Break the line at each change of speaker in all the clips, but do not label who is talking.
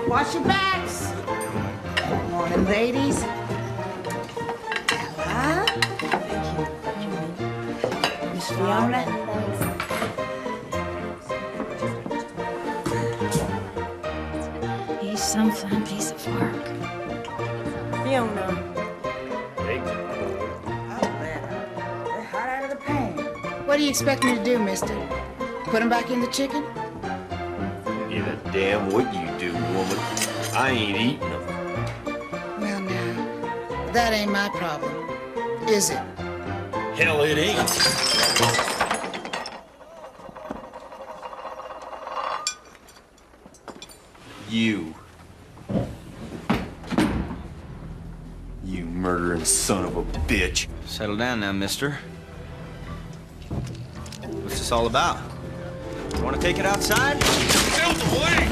Watch your backs. Morning, ladies. Ella. Miss Fiona.
He's some fine piece of work.
Fiona.
They're hot out of the pan. What do you expect me to do, mister? Put them back in the chicken?
Give a damn what you do, woman. I ain't eating them.
Well, now, that ain't my problem, is it?
Hell, it ain't. You murdering son of a bitch.
Settle down now, mister. What's this all about? You want to take it outside?
Get out the way!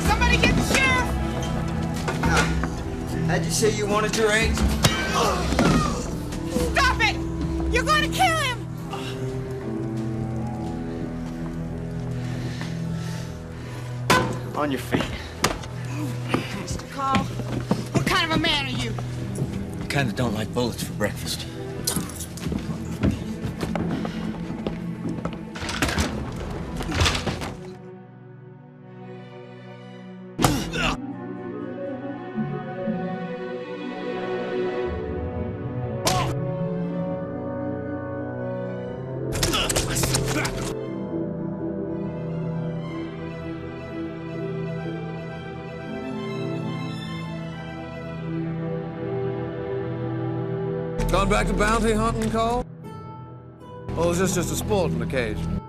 Somebody get the sheriff!
How'd you say you wanted your eggs?
Stop it! You're going to kill him!
On your feet.
Mr. Call, what kind of a man are you?
Kinda don't like bullets for breakfast.
Gone back to bounty hunting, Cole? Or was this just a sporting occasion?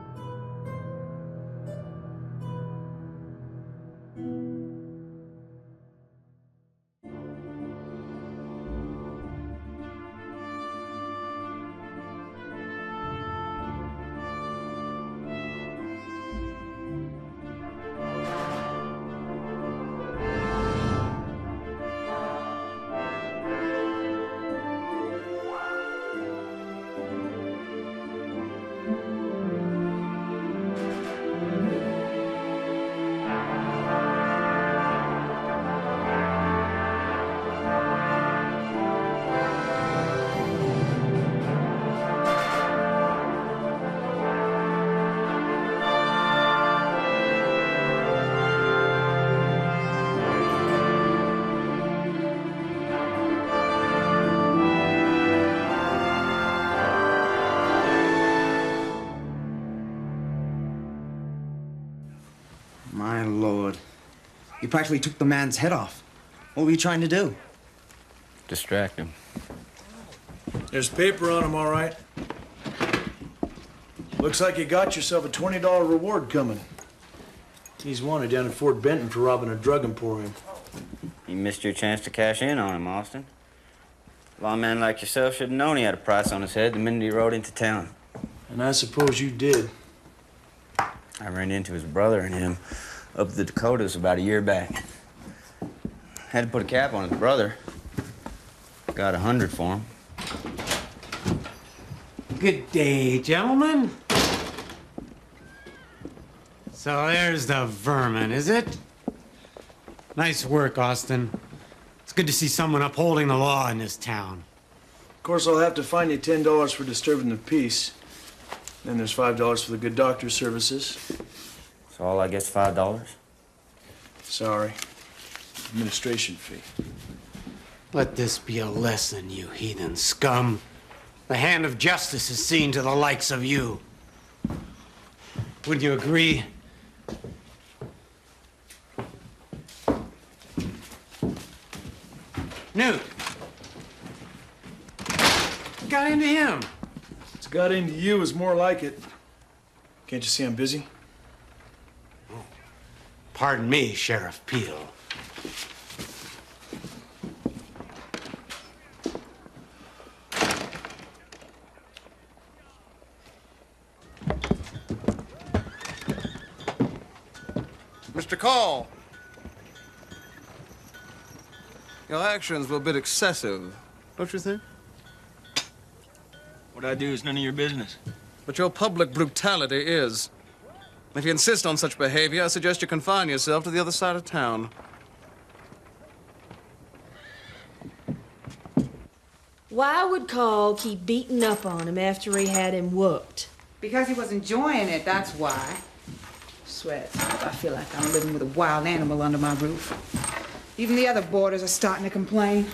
My lord. You practically took the man's head off. What were you trying to do? Distract him.
There's paper on him, all right. Looks like you got yourself a $20 reward coming. He's wanted down at Fort Benton for robbing a drug emporium.
You missed your chance to cash in on him, Austin. A lawman like yourself should have known he had a price on his head the minute he rode into town.
And I suppose you did.
I ran into his brother and him up the Dakotas about a year back. Had to put a cap on his brother. Got 100 for him.
Good day, gentlemen. So there's the vermin, is it? Nice work, Austin. It's good to see someone upholding the law in this town.
Of course, I'll have to fine you $10 for disturbing the peace. Then there's $5 for the good doctor's services.
So all I get's $5?
Sorry. Administration fee.
Let this be a lesson, you heathen scum. The hand of justice is seen to the likes of you. Wouldn't you agree? Newt! What got into him?
What's got into you is more like it. Can't you see I'm busy?
Pardon me, Sheriff Peele.
Mr. Call. Your actions were a bit excessive, don't you think?
What I do is none of your business.
But your public brutality is. If you insist on such behavior, I suggest you confine yourself to the other side of town.
Why would Carl keep beating up on him after he had him whooped?
Because he was enjoying it, that's why. Swear, I feel like I'm living with a wild animal under my roof. Even the other boarders are starting to complain.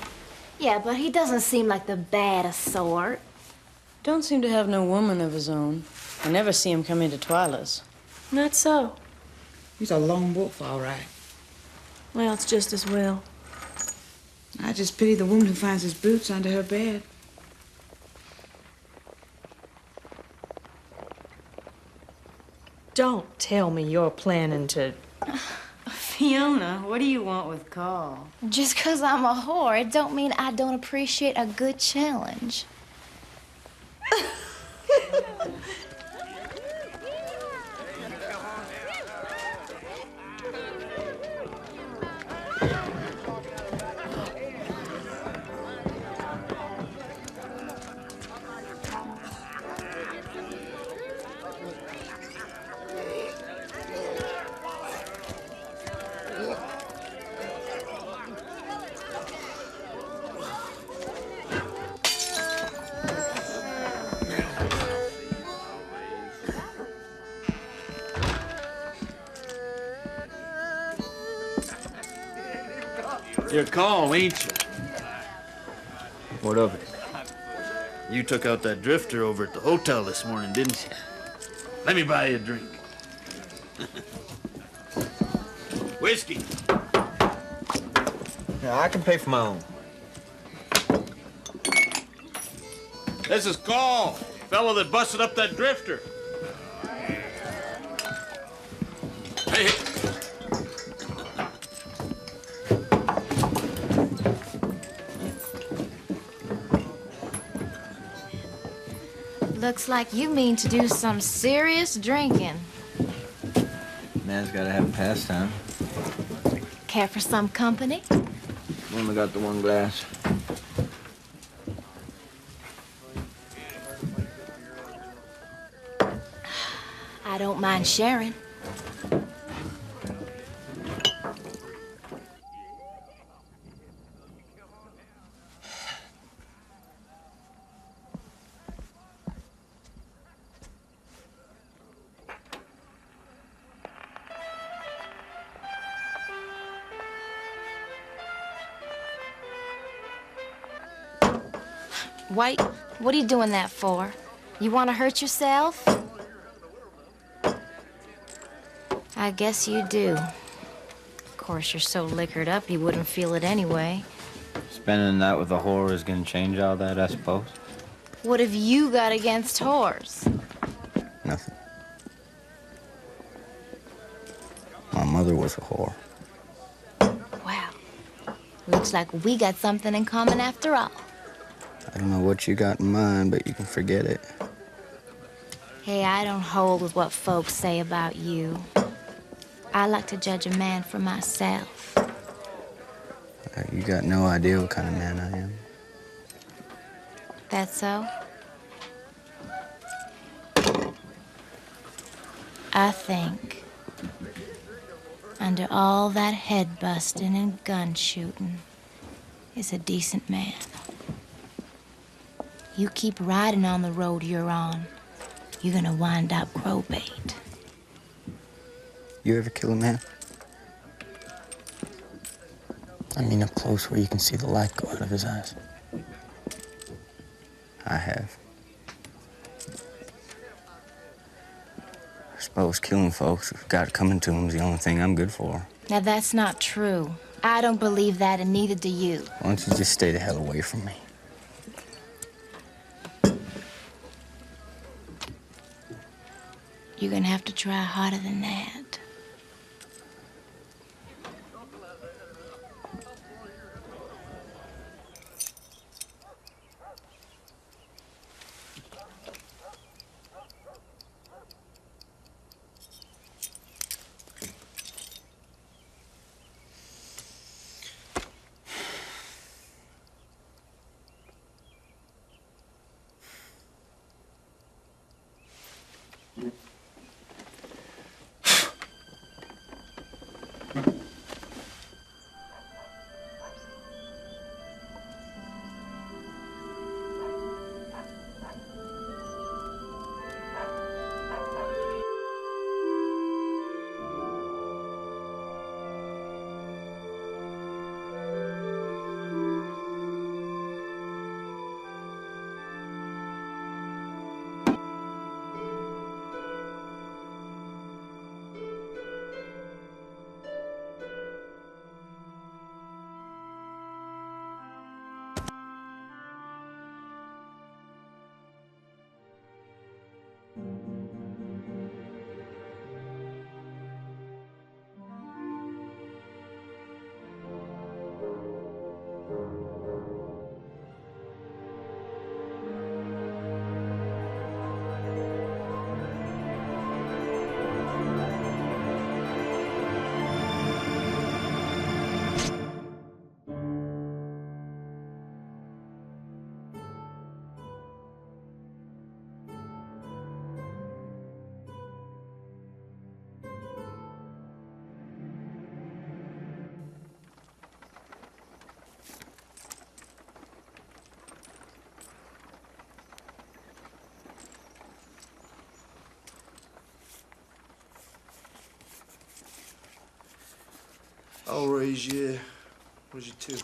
Yeah, but he doesn't seem like the baddest sort.
Don't seem to have no woman of his own. I never see him come into Twyla's. Not so.
He's a lone wolf, all right.
Well, it's just as well.
I just pity the woman who finds his boots under her bed.
Don't tell me you're planning to...
Fiona, what do you want with Carl?
Just 'cause I'm a whore, it don't mean I don't appreciate a good challenge.
You're calm, ain't you?
What of it?
You took out that drifter over at the hotel this morning, didn't you? Let me buy you a drink. Whiskey.
Yeah, I can pay for my own.
This is Carl, fellow that busted up that drifter. Hey, hey.
Looks like you mean to do some serious drinking.
Man's gotta have a pastime.
Care for some company?
Only got the one glass.
I don't mind sharing. White, what are you doing that for? You want to hurt yourself? I guess you do. Of course, you're so liquored up you wouldn't feel it anyway.
Spending the night with a whore is gonna change all that, I suppose?
What have you got against whores?
Nothing. My mother was a whore.
Wow. Looks like we got something in common after all.
I don't know what you got in mind, but you can forget it.
Hey, I don't hold with what folks say about you. I like to judge a man for myself.
You got no idea what kind of man I am.
That so? I think, under all that head busting and gun shooting, is a decent man. You keep riding on the road you're on, you're gonna wind up crowbait.
You ever kill a man? I mean up close where you can see the light go out of his eyes. I have. I suppose killing folks who've got it coming to them is the only thing I'm good for.
Now that's not true. I don't believe that, and neither do you.
Why don't you just stay the hell away from me?
You're gonna have to try harder than that.
I'll raise you. Where's your two?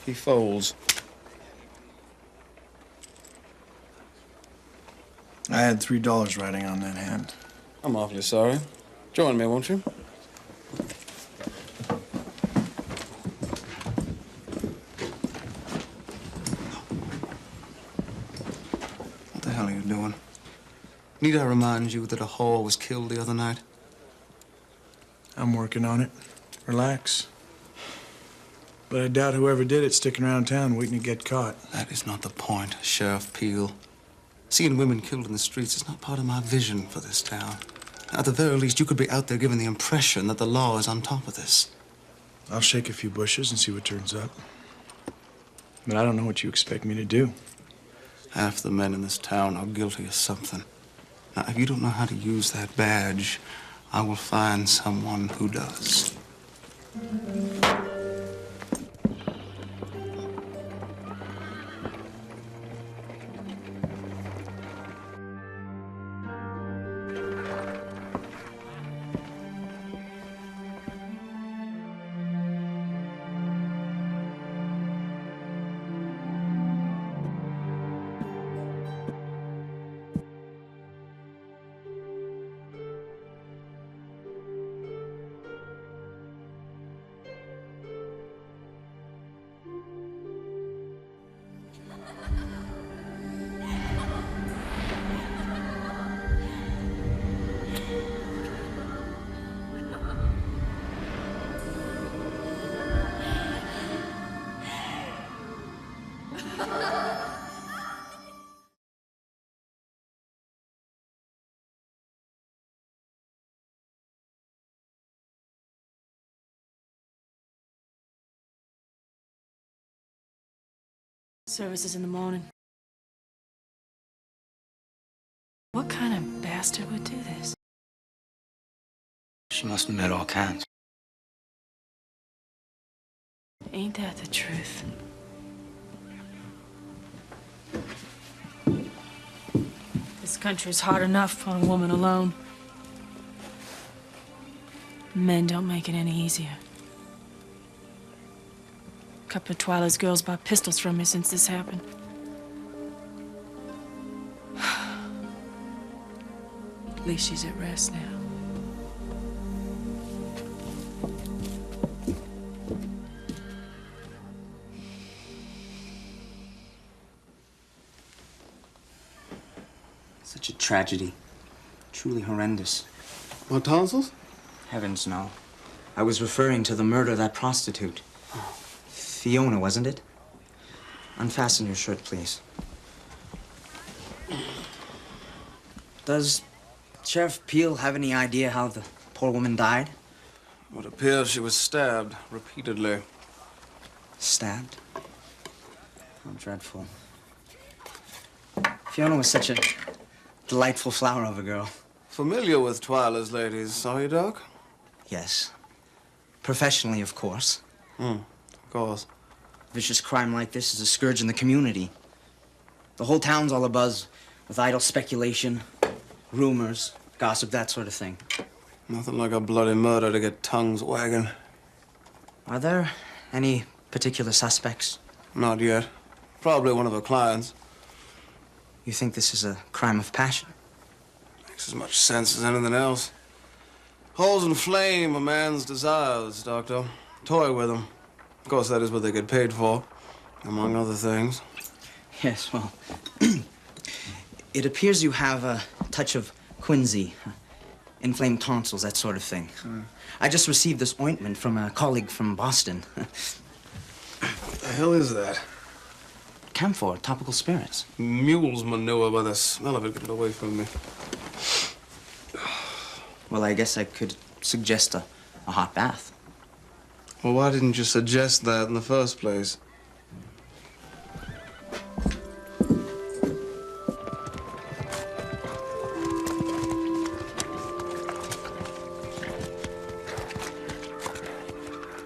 He folds.
I had $3 riding on that hand.
I'm awfully sorry. Join me, won't you?
What the hell are you doing? Need I remind you that a whore was killed the other night?
I'm working on it. Relax. But I doubt whoever did it sticking around town waiting to get caught.
That is not the point, Sheriff Peele. Seeing women killed in the streets is not part of my vision for this town. At the very least, you could be out there giving the impression that the law is on top of this.
I'll shake a few bushes and see what turns up. But I don't know what you expect me to do.
Half the men in this town are guilty of something. Now, if you don't know how to use that badge, I will find someone who does.
Services in the morning. What kind of bastard would do this?
She must have met all kinds.
Ain't that the truth? This country's hard enough on a woman alone. Men don't make it any easier. A couple of Twyla's girls bought pistols from me since this happened. At least she's at rest now.
Such a tragedy. Truly horrendous.
More tonsils?
Heavens, no. I was referring to the murder of that prostitute. Fiona, wasn't it? Unfasten your shirt, please.
Does Sheriff Peele have any idea how the poor woman died?
It would appear she was stabbed repeatedly.
Stabbed? How dreadful. Fiona was such a delightful flower of a girl.
Familiar with Twyla's ladies, are you, Doc?
Yes. Professionally, of course.
Of course.
Vicious crime like this is a scourge in the community. The whole town's all abuzz with idle speculation, rumors, gossip, that sort of thing.
Nothing like a bloody murder to get tongues wagging.
Are there any particular suspects?
Not yet. Probably one of her clients.
You think this is a crime of passion?
Makes as much sense as anything else. Holes and flame a man's desires, Doctor. Toy with them. Of course, that is what they get paid for, among other things.
Yes, well, it appears you have a touch of quinsy, inflamed tonsils, that sort of thing. I just received this ointment from a colleague from Boston.
What the hell is that?
Camphor, topical spirits.
Mule's manure. By the smell of it. Get it away from me.
Well, I guess I could suggest a hot bath.
Well, why didn't you suggest that in the first place?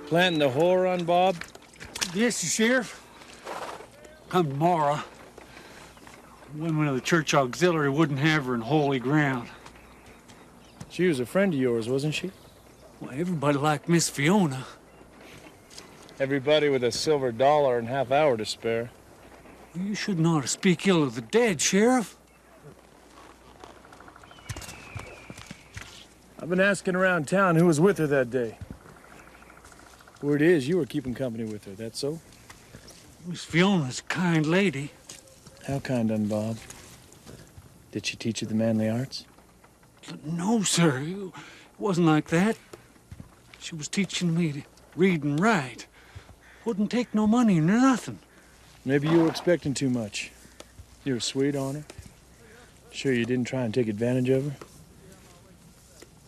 Planting the whore on Bob?
Yes, Sheriff. I'm Mara. Women of the church auxiliary wouldn't have her in holy ground.
She was a friend of yours, wasn't she?
Well, everybody liked Miss Fiona.
Everybody with a silver dollar and half hour to spare.
You shouldn't ought to speak ill of the dead, Sheriff.
I've been asking around town who was with her that day. Word is you were keeping company with her, that so?
Miss Fiona's a kind lady.
How kind, Bob? Did she teach you the manly arts?
No, sir. It wasn't like that. She was teaching me to read and write. Wouldn't take no money nor nothing.
Maybe you were expecting too much. You were sweet on her. Sure you didn't try and take advantage of her?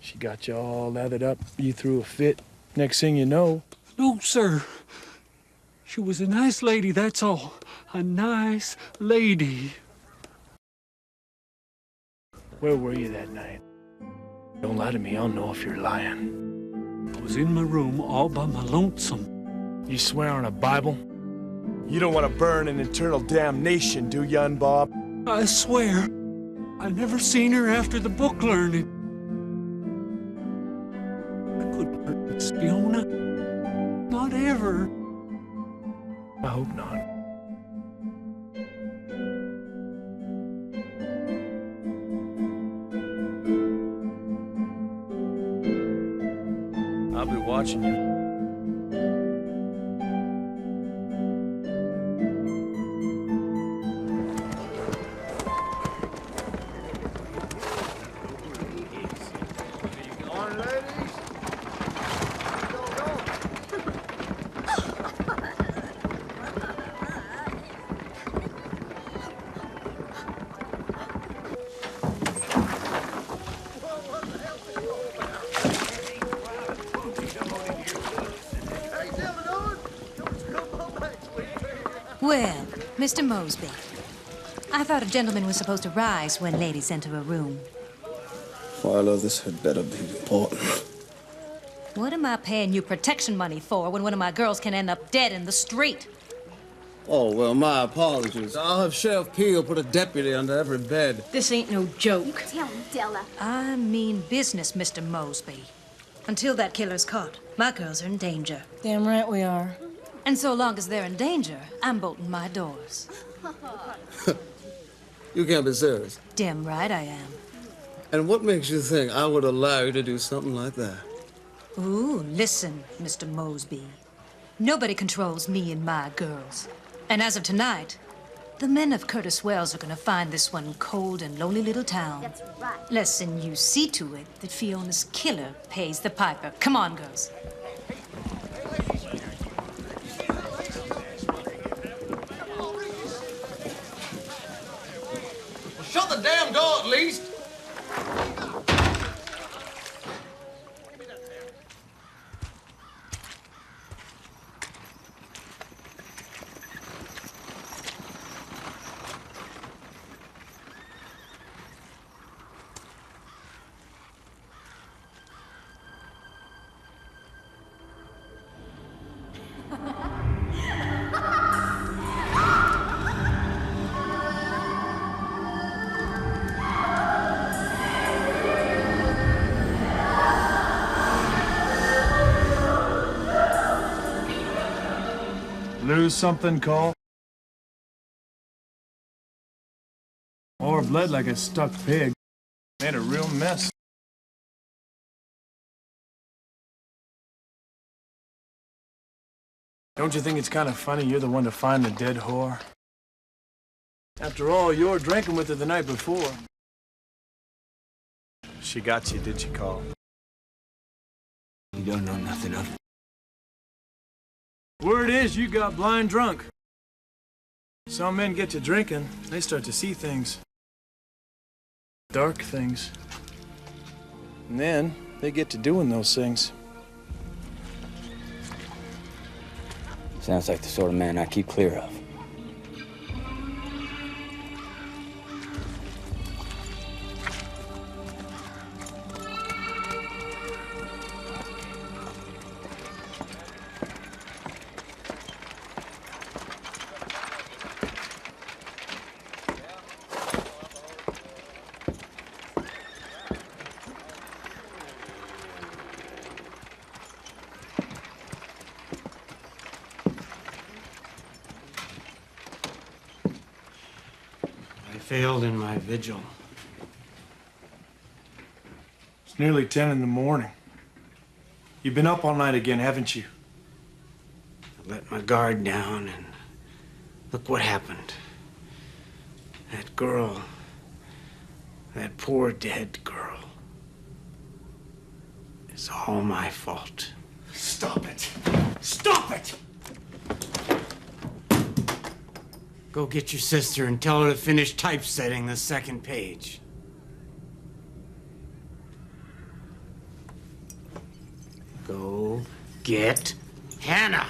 She got you all lathered up. You threw a fit. Next thing you know...
No, sir. She was a nice lady, that's all. A nice lady.
Where were you that night? Don't lie to me, I'll know if you're lying.
I was in my room all by my lonesome.
You swear on a Bible? You don't want to burn in eternal damnation, do you, Bob?
I swear. I never seen her after the book learning. I couldn't hurt Miss Fiona. Not ever.
I hope not. I'll be watching you.
Well, Mr. Mosby, I thought a gentleman was supposed to rise when ladies enter a room.
Philo, this had better be important.
What am I paying you protection money for when one of my girls can end up dead in the street?
Oh, well, my apologies. I'll have Sheriff Peele put a deputy under every bed.
This ain't no joke.
Tell him, Della.
I mean business, Mr. Mosby. Until that killer's caught, my girls are in danger.
Damn right we are.
And so long as they're in danger, I'm bolting my doors.
You can't be serious.
Damn right I am.
And what makes you think I would allow you to do something like that?
Ooh, listen, Mr. Mosby. Nobody controls me and my girls. And as of tonight, the men of Curtis Wells are gonna find this one cold and lonely little town.
That's right.
Listen, you see to it that Fiona's killer pays the piper. Come on, girls.
Shut the damn door, at least.
notice something, Cole? Or bled like a stuck pig. Made a real mess. Don't you think it's kind of funny you're the one to find the dead whore? After all, you were drinking with her the night before. She got you, did she, Cole?
You don't know nothing of it.
Word is you got blind drunk. Some men get to drinking, they start to see things. Dark things. And then they get to doing those things.
Sounds like the sort of man I keep clear of.
I failed in my vigil.
It's nearly 10 in the morning. You've been up all night again, haven't you?
I let my guard down and look what happened. That girl, that poor dead girl, it's all my fault.
Stop it! Stop it!
Go get your sister and tell her to finish typesetting the second page. Go get Hannah.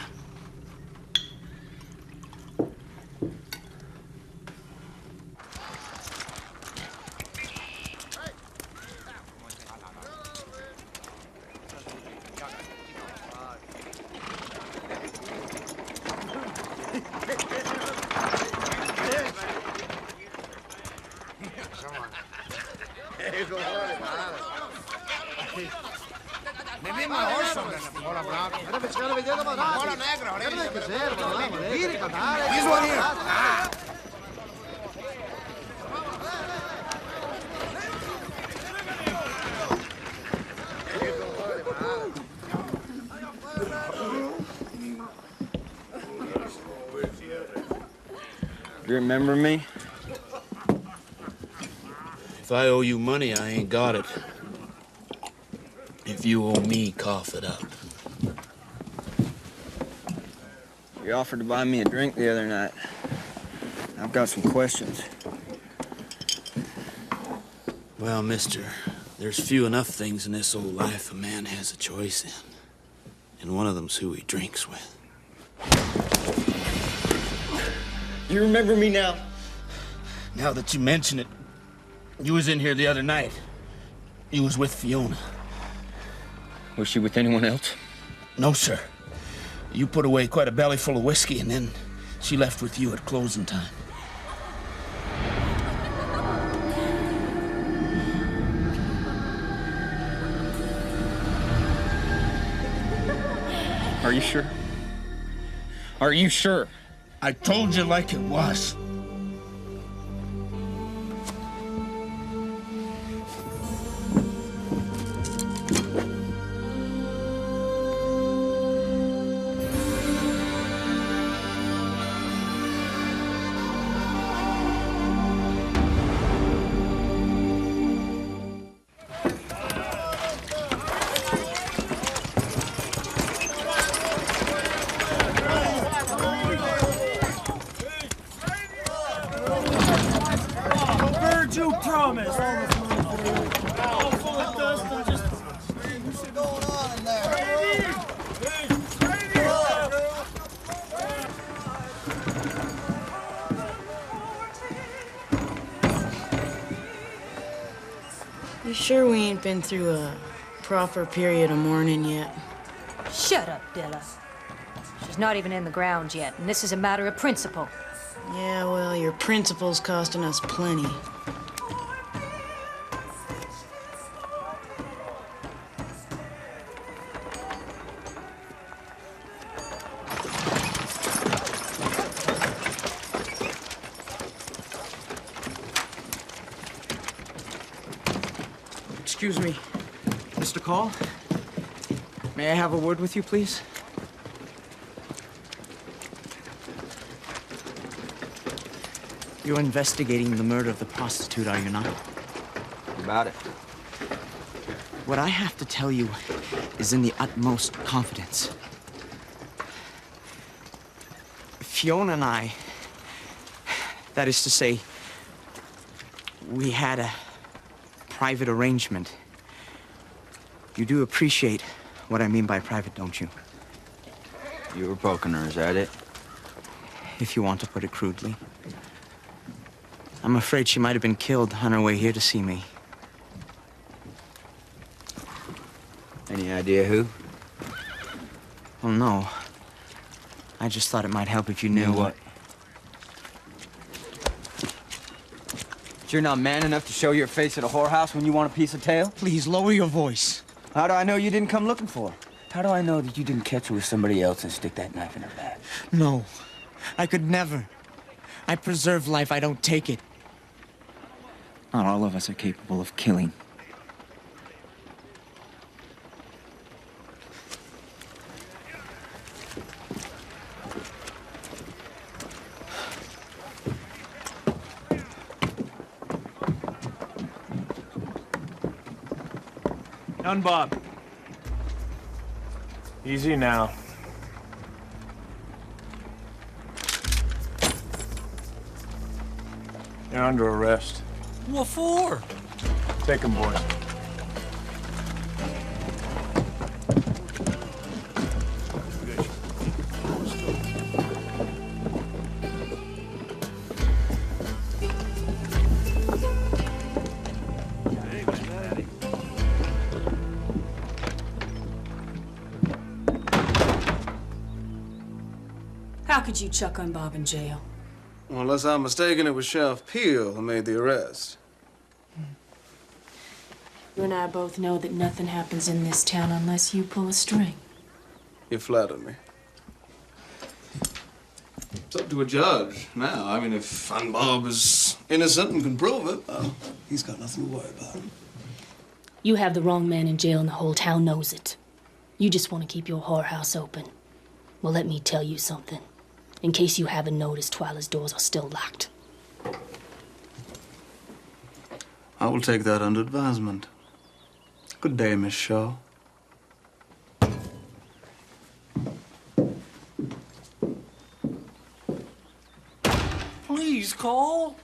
You remember me?
If I owe you money, I ain't got it. If you owe me, cough it up.
You offered to buy me a drink the other night. I've got some questions.
Well, mister, there's few enough things in this old life a man has a choice in. And one of them's who he drinks with. You remember me now? Now that you mention it, you was in here the other night. You was with Fiona.
Was she with anyone else?
No, sir. You put away quite a belly full of whiskey, and then she left with you at closing time.
Are you sure? Are you sure?
I told you like it was.
You sure we ain't been through a proper period of mourning yet?
Shut up, Della. She's not even in the grounds yet, and this is a matter of principle.
Yeah, well, your principle's costing us plenty.
Excuse me, Mr. Call? May I have a word with you, please? You're investigating the murder of the prostitute, are you not?
About it.
What I have to tell you is in the utmost confidence. Fiona and I, that is to say, we had a private arrangement. You do appreciate what I mean by private, don't you?
You were poking her, is that it?
If you want to put it crudely. I'm afraid she might have been killed on her way here to see me.
Any idea who?
Well, no. I just thought it might help if you knew
what? You're not man enough to show your face at a whorehouse when you want a piece of tail?
Please, lower your voice.
How do I know you didn't come looking for her? How do I know that you didn't catch her with somebody else and stick that knife in her back?
No. I could never. I preserve life, I don't take it. Not all of us are capable of killing.
Done, Bob. Easy now. You're under arrest.
What for?
Take him, boys.
How could you chuck on Bob in jail?
Well, unless I'm mistaken, it was Sheriff Peele who made the arrest.
You and I both know that nothing happens in this town unless you pull a string.
You flatter me. It's up to a judge now. I mean, if Bob is innocent and can prove it, well, he's got nothing to worry about.
You have the wrong man in jail and the whole town knows it. You just want to keep your whorehouse open. Well, let me tell you something. In case you haven't noticed, Twyla's doors are still locked.
I will take that under advisement. Good day, Miss Shaw.
Please, Cole.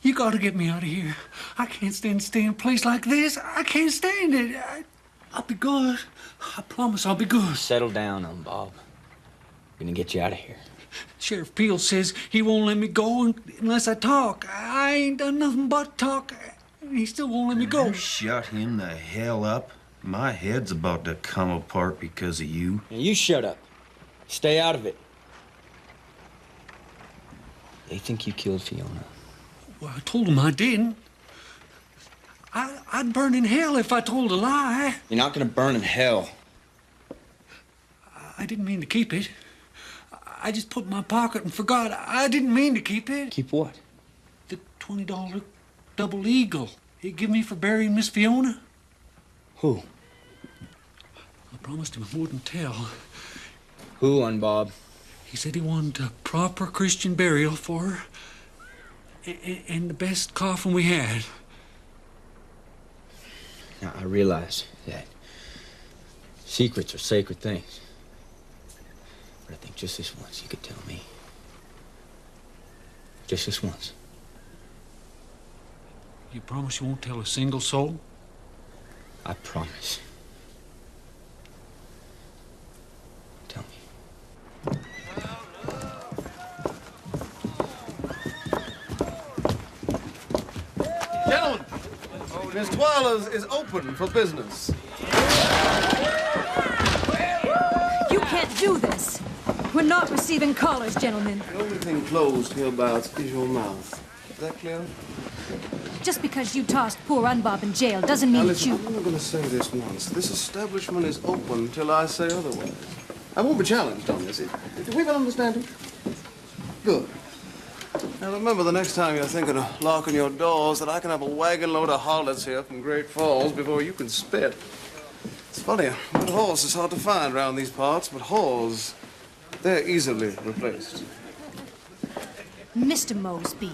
You gotta get me out of here. I can't stand to stay in a place like this. I can't stand it. I'll be good. I promise I'll be good.
Settle down, Bob. We're gonna get you out of here.
Sheriff Peele says he won't let me go unless I talk. I ain't done nothing but talk. He still won't let me go.
You shut him the hell up. My head's about to come apart because of you.
Now you shut up. Stay out of it. They think you killed Fiona.
Well, I told him I didn't. I'd burn in hell if I told a lie.
You're not gonna burn in hell.
I didn't mean to keep it. I just put it in my pocket and forgot. I didn't mean to keep it.
Keep what?
The $20 double eagle he gave me for burying Miss Fiona.
Who?
I promised him I wouldn't tell.
Who, Bob?
He said he wanted a proper Christian burial for her. And the best coffin we had.
Now, I realize that secrets are sacred things. But I think just this once you could tell me. Just this once.
You promise you won't tell a single soul?
I promise. Tell me.
Gentlemen, Miss Twyla's is open for business.
You can't do this. We're not receiving callers, gentlemen.
The only thing closed hereabouts is your mouth. Is that clear?
Just because you tossed poor Unbob in jail doesn't mean
Now
that
listen,
you...
I'm only going to say this once. This establishment is open till I say otherwise. I won't be challenged on this. If we have an understanding? Good. Now remember, the next time you're thinking of locking your doors, that I can have a wagon load of harlots here from Great Falls before you can spit. It's funny, a good horse is hard to find around these parts, but whores, they're easily replaced.
Mr. Mosby,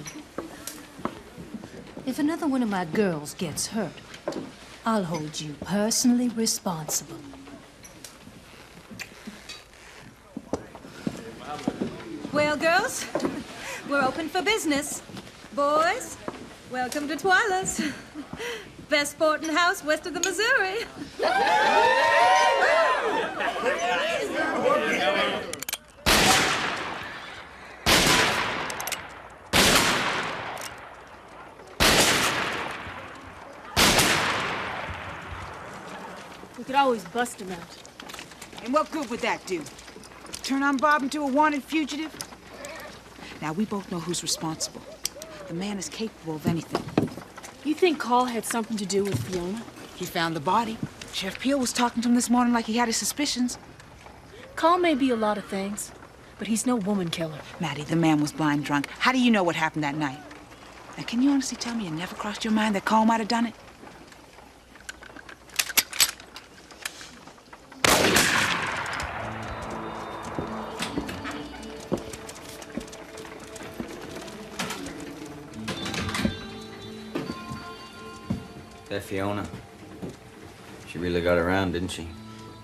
if another one of my girls gets hurt, I'll hold you personally responsible.
Well, girls, we're open for business. Boys, welcome to Twyla's. Best sporting house west of the Missouri.
We could always bust him out.
And what good would that do? Turn on Bob into a wanted fugitive? Now, we both know who's responsible. The man is capable of anything.
You think Carl had something to do with Fiona?
He found the body. Sheriff Peele was talking to him this morning like he had his suspicions.
Carl may be a lot of things, but he's no woman killer.
Maddie, the man was blind drunk. How do you know what happened that night? Now, can you honestly tell me it never crossed your mind that Carl might have done it?
That Fiona. She really got around, didn't she?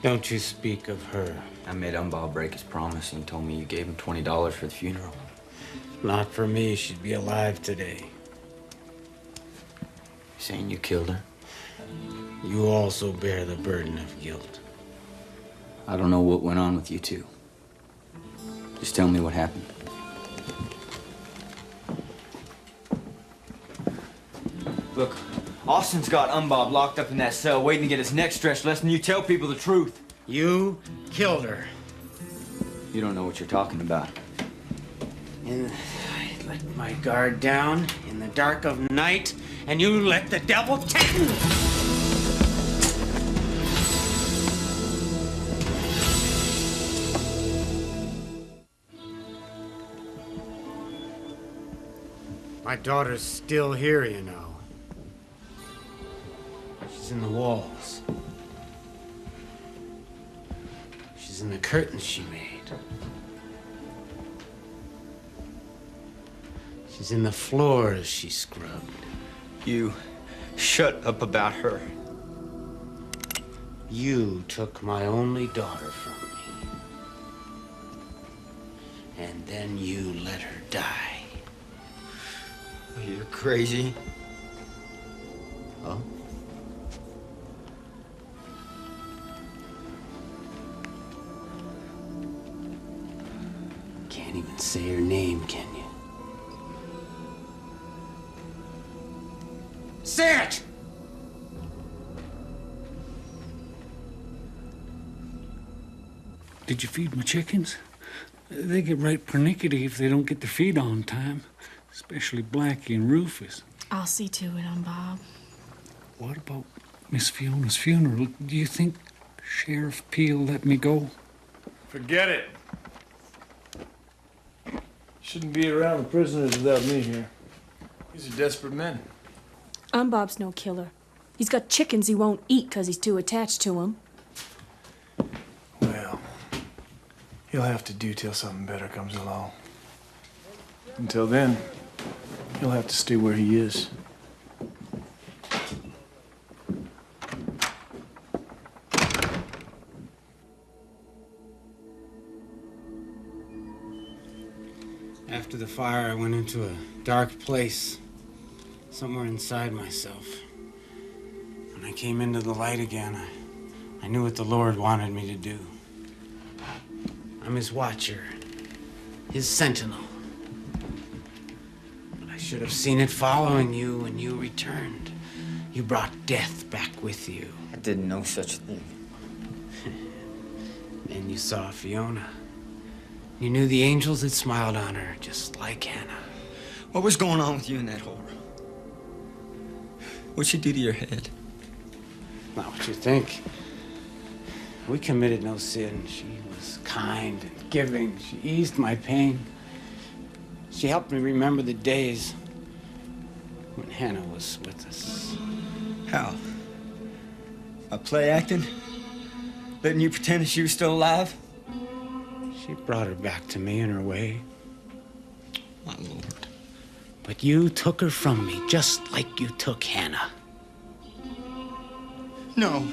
Don't you speak of her.
I made Umball break his promise and he told me you gave him $20 for the funeral.
Not for me, she'd be alive today.
You saying you killed her?
You also bear the burden of guilt.
I don't know what went on with you two. Just tell me what happened. Look, Austin's got Umbob locked up in that cell, waiting to get his neck stretched, lest you tell people the truth.
You killed her.
You don't know what you're talking about.
And I let my guard down in the dark of night, and you let the devil take me. My daughter's still here, you know. She's in the walls. She's in the curtains she made. She's in the floors she scrubbed.
You shut up about her.
You took my only daughter from me. And then you let her die.
You're crazy. Huh?
Can't even say her name, can you? Say it!
Did you feed my chickens? They get right pernickety if they don't get their feed on time. Especially Blackie and Rufus.
I'll see to it, Bob.
What about Miss Fiona's funeral? Do you think Sheriff Peele let me go?
Forget it. Shouldn't be around the prisoners without me here. These are desperate men.
Bob's no killer. He's got chickens he won't eat because he's too attached to them.
Well, he'll have to do till something better comes along. Until then, he'll have to stay where he is.
After the fire, I went into a dark place, somewhere inside myself. When I came into the light again, I knew what the Lord wanted me to do. I'm his watcher, his sentinel. But I should have seen it following you when you returned. You brought death back with you.
I didn't know such a thing.
Then you saw Fiona. You knew the angels had smiled on her, just like Hannah.
What was going on with you in that hole? What'd she do to your head?
Not what you think. We committed no sin. She was kind and giving. She eased my pain. She helped me remember the days when Hannah was with us.
How? A play acting? Letting you pretend she was still alive?
She brought her back to me in her way.
My lord.
But you took her from me, just like you took Hannah.
No.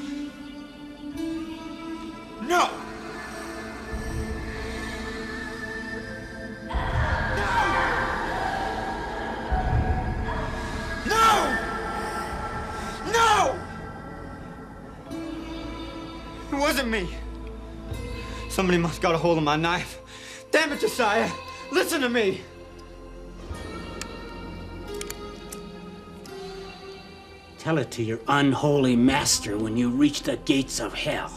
No! No! No! It wasn't me. Somebody must got a hold of my knife. Damn it, Josiah! Listen to me!
Tell it to your unholy master when you reach the gates of hell.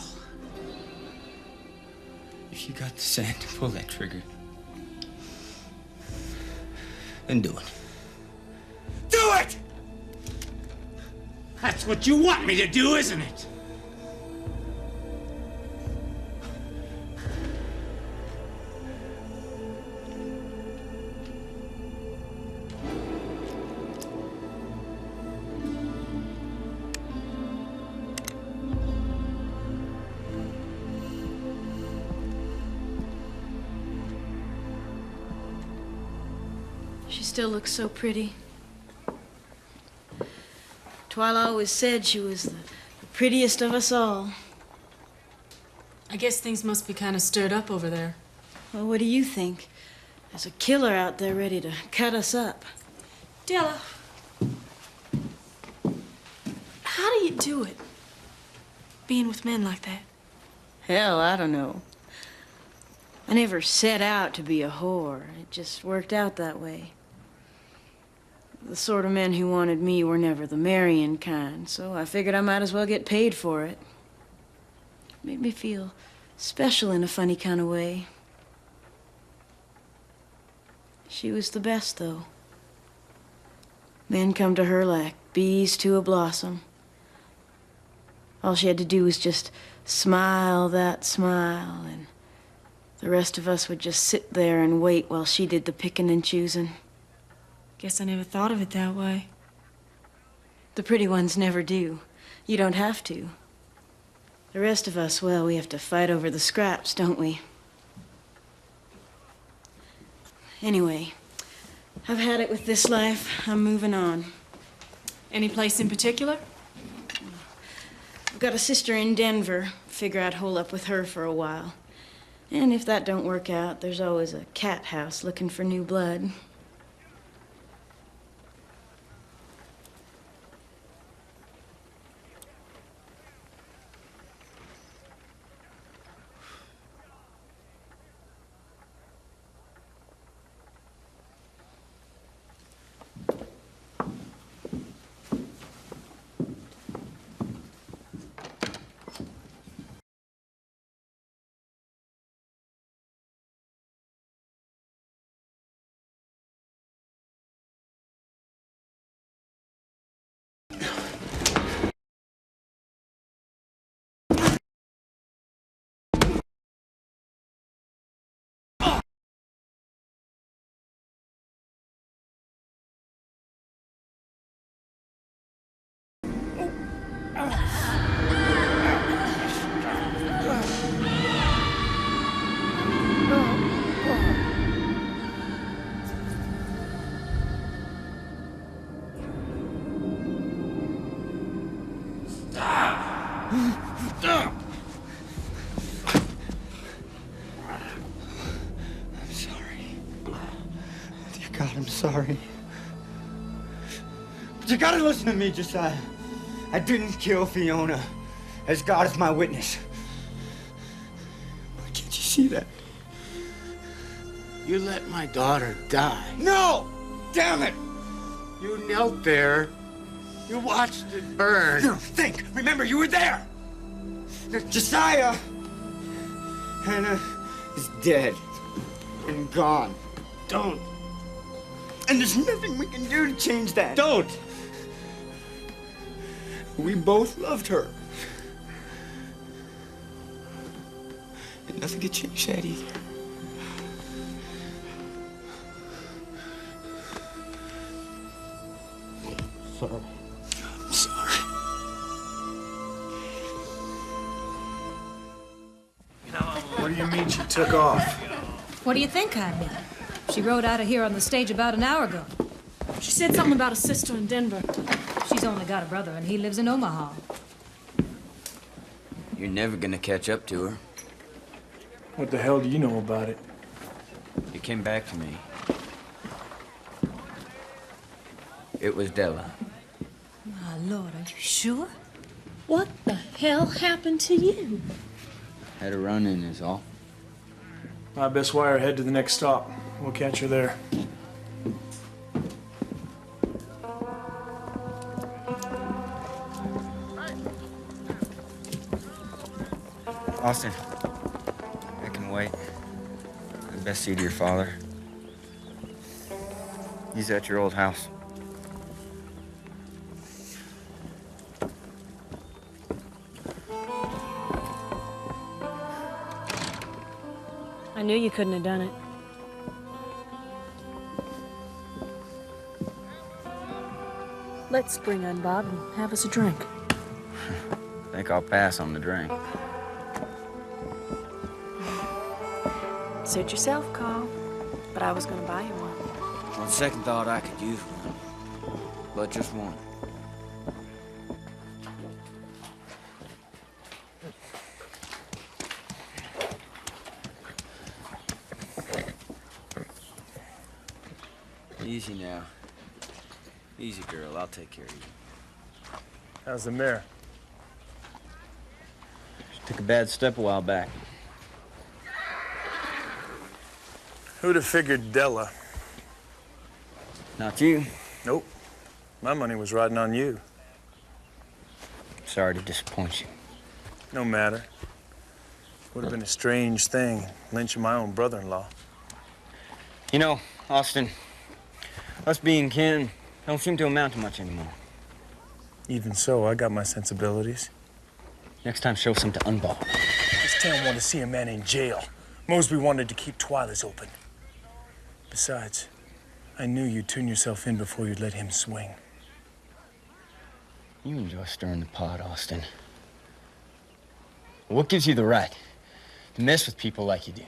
If you got the sand to pull that trigger, then do it. Do it!
That's what you want me to do, isn't it?
She still looks so pretty. Twyla always said she was the prettiest of us all.
I guess things must be kind of stirred up over there.
Well, what do you think? There's a killer out there ready to cut us up.
Della, how do you do it? Being with men like that?
Hell, I don't know. I never set out to be a whore. It just worked out that way. The sort of men who wanted me were never the marrying kind, so I figured I might as well get paid for it. It made me feel special in a funny kind of way. She was the best, though. Men come to her like bees to a blossom. All she had to do was just smile that smile, and the rest of us would just sit there and wait while she did the picking and choosing.
Guess I never thought of it that way.
The pretty ones never do. You don't have to. The rest of us, well, we have to fight over the scraps, don't we? Anyway, I've had it with this life. I'm moving on.
Any place in particular?
I've got a sister in Denver. Figure I'd hole up with her for a while. And if that don't work out, there's always a cat house looking for new blood.
God, I'm sorry. But you gotta listen to me, Josiah. I didn't kill Fiona. As God is my witness. Why can't you see that?
You let my daughter die.
No! Damn it!
You knelt there. You watched it burn.
No, think! Remember, you were there! Josiah! Hannah is dead and gone.
Don't.
And there's nothing we can do to change that.
Don't!
We both loved her. And nothing could change that either.
sorry.
I'm sorry.
What do you mean she took off?
What do you think I mean? She rode out of here on the stage about an hour ago.
She said something about a sister in Denver.
She's only got a brother, and he lives in Omaha.
You're never gonna catch up to her.
What the hell do you know about it?
It came back to me. It was Della.
My Lord, are you sure?
What the hell happened to you?
Had a run-in is all.
I best wire ahead to the next stop. We'll catch her there.
Austin, I can wait. I best see to your father. He's at your old house.
I knew you couldn't have done it. Let's bring on Bob and have us a drink.
I think I'll pass on the drink.
Suit yourself, Carl. But I was gonna buy you one.
On second thought, I could use one. But just one. Easy now. Easy, girl. I'll take care of you.
How's the mare?
She took a bad step a while back.
Who'd have figured Della?
Not you.
Nope. My money was riding on you.
Sorry to disappoint you.
No matter. Would have been a strange thing, lynching my own brother-in-law.
You know, Austin, us being kin don't seem to amount to much anymore.
Even so, I got my sensibilities.
Next time, show some to Unball.
This town wanted to see a man in jail. Mosby wanted to keep Twyla's open. Besides, I knew you'd turn yourself in before you'd let him swing.
You enjoy stirring the pot, Austin. What gives you the right to mess with people like you do?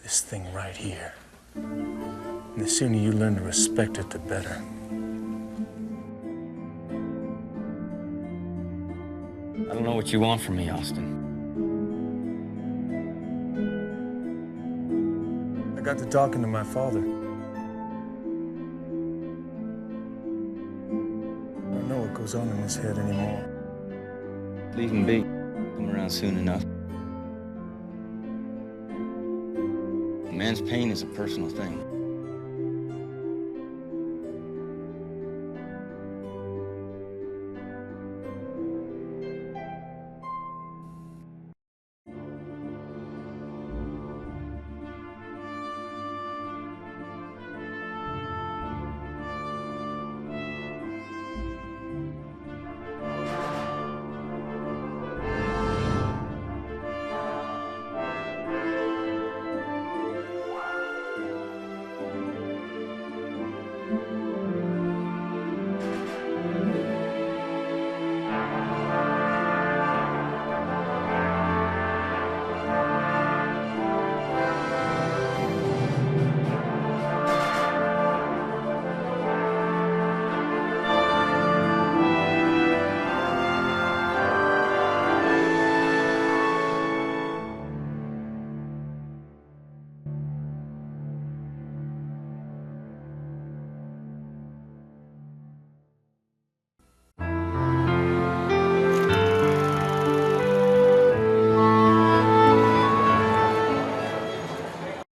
This thing right here. And the sooner you learn to respect it, the better.
I don't know what you want from me, Austin.
I got to talking to my father. I don't know what goes on in his head anymore.
Leave him be. Come around soon enough. A man's pain is a personal thing.